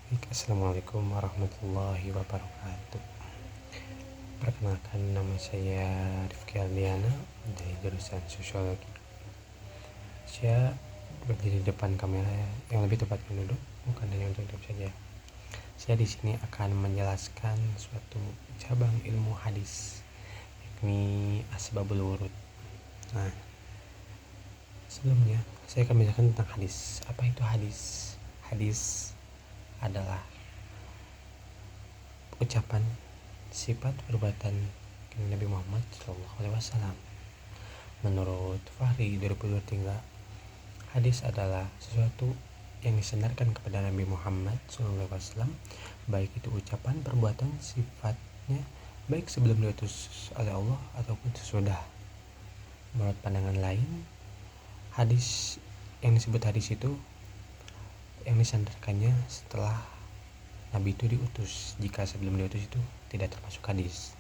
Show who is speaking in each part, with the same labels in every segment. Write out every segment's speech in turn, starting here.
Speaker 1: Assalamualaikum warahmatullahi wabarakatuh. Perkenalkan, nama saya Rifki Aldiana dari jurusan Sosiologi. Saya berdiri di depan kamera, yang lebih tepatnya duduk, bukan hanya untuk duduk saja. Saya di sini akan menjelaskan suatu cabang ilmu hadis, yakni asbabul wurud. Nah, sebelumnya saya akan menjelaskan tentang hadis. Apa itu hadis? Hadis adalah ucapan, sifat, perbuatan Nabi Muhammad SAW. Menurut Fahri 2023, hadis adalah sesuatu yang disandarkan kepada Nabi Muhammad SAW, baik itu ucapan, perbuatan, sifatnya, baik sebelum diutus oleh Allah ataupun sesudah. Menurut pandangan lain, hadis yang disebut hadis itu yang disandarkannya setelah Nabi itu diutus. Jika sebelum diutus itu tidak termasuk hadis.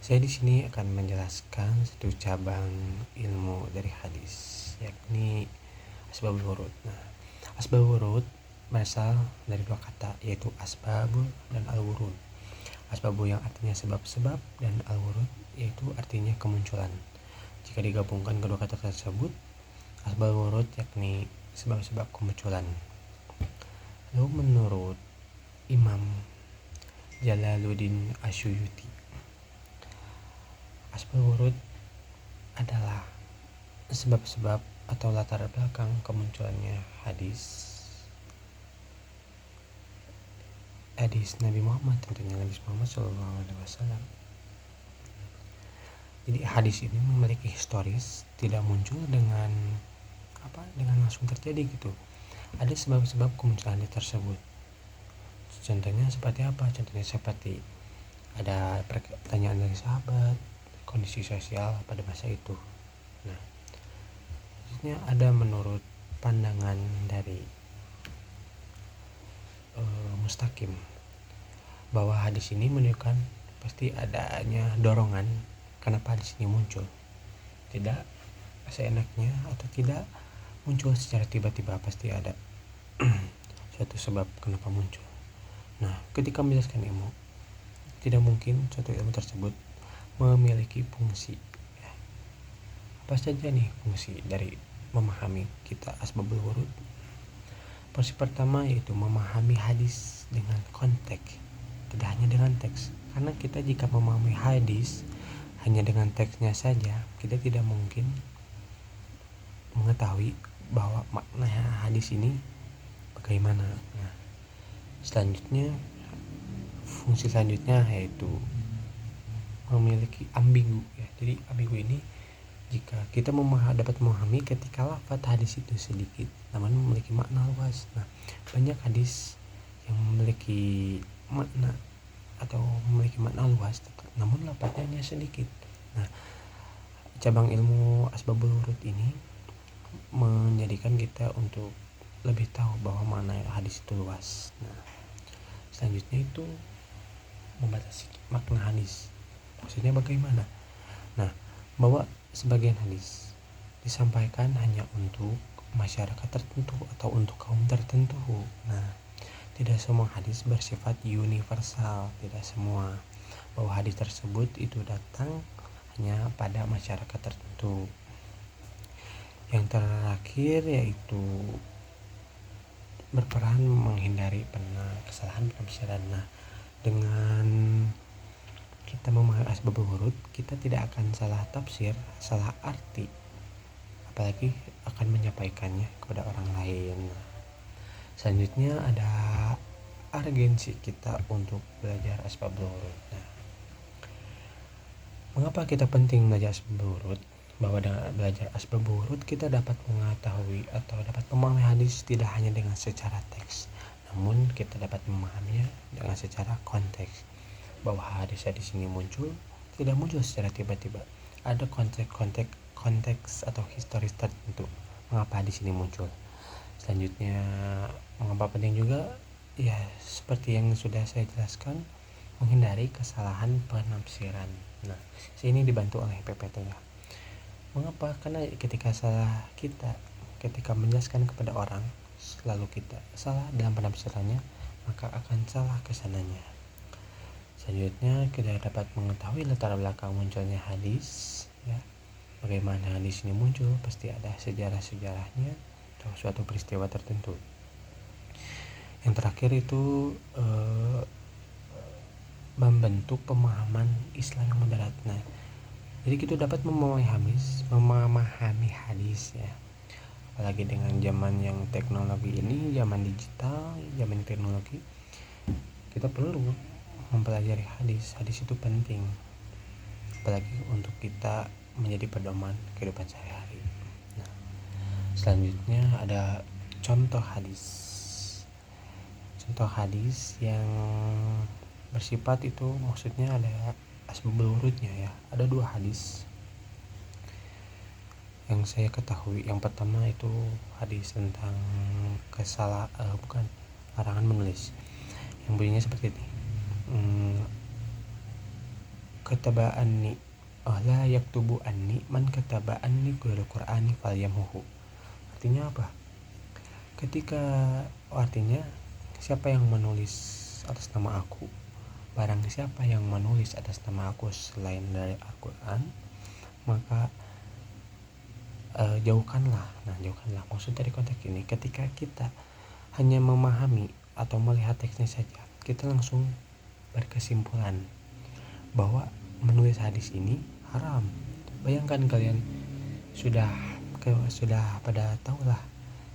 Speaker 1: Saya di sini akan menjelaskan satu cabang ilmu dari hadis, yakni asbabul wurud. Nah, asbabul wurud berasal dari dua kata, yaitu asbabul dan al-wurud. Asbabul yang artinya sebab-sebab dan al-wurud yaitu artinya kemunculan. Jika digabungkan kedua kata tersebut, asbabul wurud yakni sebab-sebab kemunculan. Lalu menurut Imam Jalaluddin Asyuyuti, asbabul wurud adalah sebab-sebab atau latar belakang kemunculannya hadis Nabi Muhammad, tentunya Nabi Muhammad SAW. Jadi hadis ini memiliki historis, tidak muncul dengan langsung terjadi gitu. Ada sebab-sebab kemunculan hadis tersebut. Contohnya seperti apa? Contohnya seperti ada pertanyaan dari sahabat, kondisi sosial pada masa itu. Nah, selanjutnya ada menurut pandangan dari Mustaqim, bahwa hadis ini menunjukkan pasti adanya dorongan kenapa hadis ini muncul, tidak seenaknya atau tidak muncul secara tiba-tiba, pasti ada suatu sebab kenapa muncul. Nah, ketika menjelaskan ilmu, tidak mungkin suatu ilmu tersebut memiliki fungsi. Apa saja nih fungsi dari memahami kita asbabul wurud? Fungsi pertama yaitu memahami hadis dengan konteks, tidak hanya dengan teks. Karena kita jika memahami hadis hanya dengan teksnya saja, kita tidak mungkin mengetahui bahwa makna hadis ini bagaimana. Nah, fungsi selanjutnya yaitu memiliki ambigu ya. Jadi ambigu ini jika kita dapat memahami ketika lafaz hadis itu sedikit namun memiliki makna luas. Nah, banyak hadis yang memiliki makna atau memiliki makna luas namun lafaznya hanya sedikit. Nah, cabang ilmu asbabul wurud ini menjadikan kita untuk lebih tahu bahwa makna hadis itu luas. Nah, selanjutnya itu membatasi makna hadis. Maksudnya bagaimana? Nah, bahwa sebagian hadis disampaikan hanya untuk masyarakat tertentu atau untuk kaum tertentu. Nah, tidak semua hadis bersifat universal, tidak semua. Bahwa hadis tersebut itu datang hanya pada masyarakat tertentu. Yang terakhir yaitu berperan menghindari kesalahan penafsiran. Nah, dengan kita memahami asbabul wurud, kita tidak akan salah tafsir, salah arti, apalagi akan menyampaikannya kepada orang lain. Selanjutnya ada urgensi kita untuk belajar asbabul wurud. Nah, mengapa kita penting belajar asbabul wurud? Bahwa dengan belajar asbabul wurud kita dapat mengetahui atau dapat memahami hadis tidak hanya dengan secara teks, namun kita dapat memahaminya dengan secara konteks. Bahwa hadis-hadis ini tidak muncul secara tiba-tiba. Ada konteks atau historis tertentu mengapa hadis ini muncul. Selanjutnya, mengapa penting juga? Ya, seperti yang sudah saya jelaskan, menghindari kesalahan penafsiran. Nah, ini dibantu oleh PPT ya. Mengapa? Karena ketika menjelaskan kepada orang lalu kita salah dalam penafsirannya, maka akan salah kesananya. Selanjutnya kita dapat mengetahui latar belakang munculnya hadis, ya. Bagaimana hadis ini muncul, pasti ada sejarah-sejarahnya atau suatu peristiwa tertentu. Yang terakhir itu membentuk pemahaman Islam yang moderat. Nah, jadi kita dapat memahami hadis, ya. Apalagi dengan zaman yang teknologi ini, zaman digital, zaman teknologi, kita perlu mempelajari hadis. Hadis itu penting, apalagi untuk kita menjadi pedoman kehidupan sehari-hari. Nah, selanjutnya ada contoh hadis. Contoh hadis yang bersifat itu maksudnya ada asbabul wurudnya, ya. Ada 2 hadis yang saya ketahui. Yang pertama itu hadis tentang larangan menulis, yang bunyinya seperti ini. Kataba anni la yaktubu anni man kataba anni ghairu qur'ani falyamhu. Artinya apa? Artinya siapa yang menulis atas nama aku, barang siapa yang menulis atas nama aku selain dari Al-Quran, maka jauhkanlah. Nah, jauhkanlah, maksud dari konteks ini, ketika kita hanya memahami atau melihat teksnya saja, kita langsung berkesimpulan bahwa menulis hadis ini haram. Bayangkan kalian sudah pada tahulah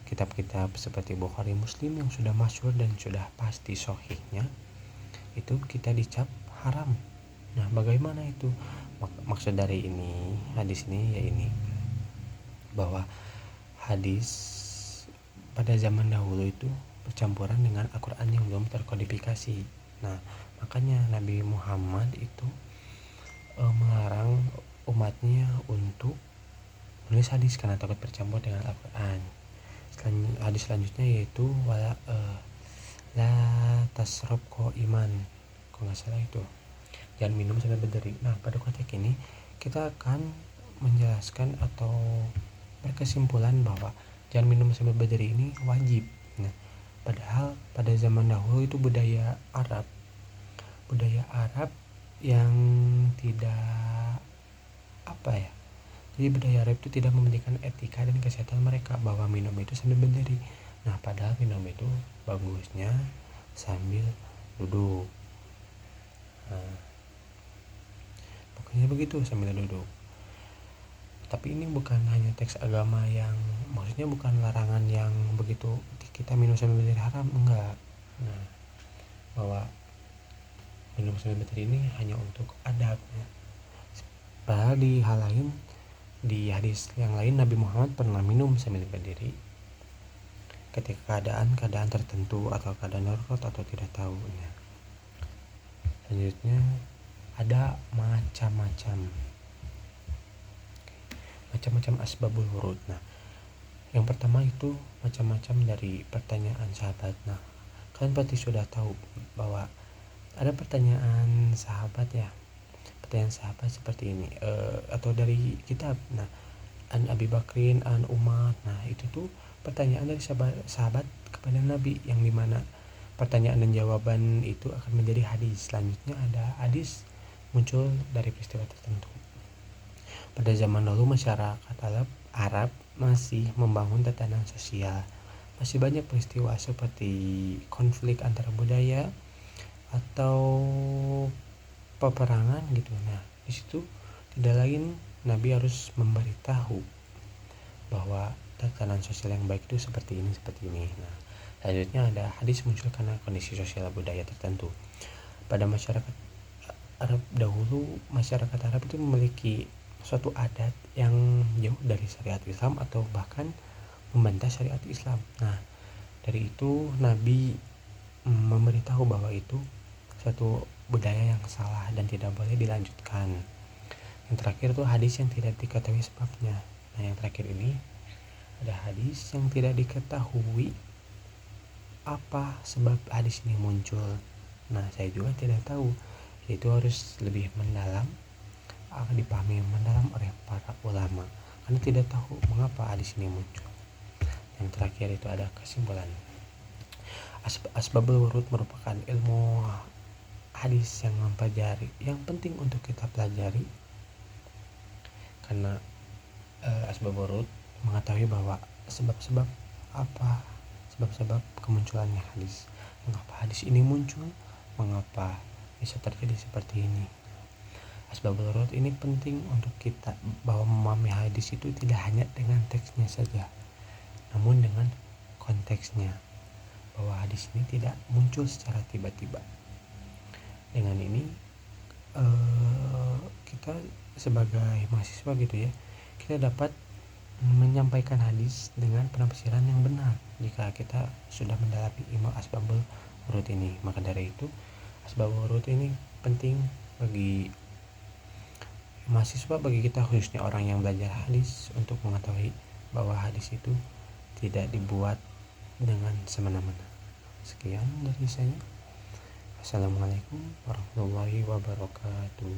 Speaker 1: kitab-kitab seperti Bukhari, Muslim yang sudah masyhur dan sudah pasti sahihnya, itu kita dicap haram. Nah, bagaimana itu? Maksud dari hadis ini, ya ini, bahwa hadis pada zaman dahulu itu bercampuran dengan Al-Quran yang belum terkodifikasi. Nah, makanya Nabi Muhammad itu melarang umatnya untuk menulis hadis karena takut bercampur dengan Al-Quran. Hadis selanjutnya yaitu la tasrob iman, kalau nggak salah itu, jangan minum sampai berdiri. Nah, pada konteks ini kita akan menjelaskan atau berkesimpulan bahwa jangan minum sampai berdiri ini wajib. Nah, padahal pada zaman dahulu itu budaya Arab yang tidak jadi budaya Arab itu tidak memberikan etika dan kesehatan mereka bahwa minum itu sambil berdiri. Nah, padahal minum itu bagusnya sambil duduk. Nah, pokoknya begitu, sambil duduk. Tapi ini bukan hanya teks agama yang, maksudnya bukan larangan yang begitu kita minum sambil berdiri haram, enggak. Nah, bahwa minum sambil berdiri ini hanya untuk adab, ya. Padahal di hal lain, di hadis yang lain, Nabi Muhammad pernah minum sambil berdiri ketika keadaan tertentu atau keadaan darurat atau tidak tahu. Nah, selanjutnya ada macam-macam asbabul wurud. Nah, yang pertama itu macam-macam dari pertanyaan sahabat. Nah, kalian pasti sudah tahu bahwa ada pertanyaan sahabat, ya. Pertanyaan sahabat seperti ini atau dari kitab. Nah, an Abi Bakrin, an Umar. Nah, itu tuh pertanyaan dari sahabat kepada Nabi, yang dimana pertanyaan dan jawaban itu akan menjadi hadis. Selanjutnya ada hadis muncul dari peristiwa tertentu. Pada zaman dahulu masyarakat Arab masih membangun tatanan sosial. Masih banyak peristiwa seperti konflik antara budaya atau peperangan gitu. Nah, di situ tidak lain Nabi harus memberitahu bahwa tatanan sosial yang baik itu seperti ini. Nah, selanjutnya ada hadis muncul karena kondisi sosial budaya tertentu. Pada masyarakat Arab dahulu, masyarakat Arab itu memiliki suatu adat yang jauh dari syariat Islam atau bahkan membantah syariat Islam. Nah, dari itu Nabi memberitahu bahwa itu suatu budaya yang salah dan tidak boleh dilanjutkan. Yang terakhir itu hadis yang tidak diketahui sebabnya. Nah, yang terakhir ini ada hadis yang tidak diketahui apa sebab hadis ini muncul. Nah, saya juga tidak tahu. Itu harus lebih mendalam, akan dipahami mendalam oleh para ulama, karena tidak tahu mengapa hadis ini muncul. Yang terakhir itu ada kesimpulan. Asbabul wurud merupakan ilmu hadis yang mempelajari, yang penting untuk kita pelajari, karena asbabul wurud mengetahui bahwa sebab-sebab kemunculannya hadis, mengapa hadis ini muncul, mengapa bisa terjadi seperti ini. Asbabul wurud ini penting untuk kita, bahwa memahami hadis itu tidak hanya dengan teksnya saja, namun dengan konteksnya, bahwa hadis ini tidak muncul secara tiba-tiba. Dengan ini kita sebagai mahasiswa gitu ya, kita dapat menyampaikan hadis dengan penafsiran yang benar jika kita sudah mendalami ilmu asbabul wurud ini. Maka dari itu asbabul wurud ini penting bagi mahasiswa, bagi kita khususnya orang yang belajar hadis, untuk mengetahui bahwa hadis itu tidak dibuat dengan semena-mena. Sekian dari saya. Assalamualaikum warahmatullahi wabarakatuh.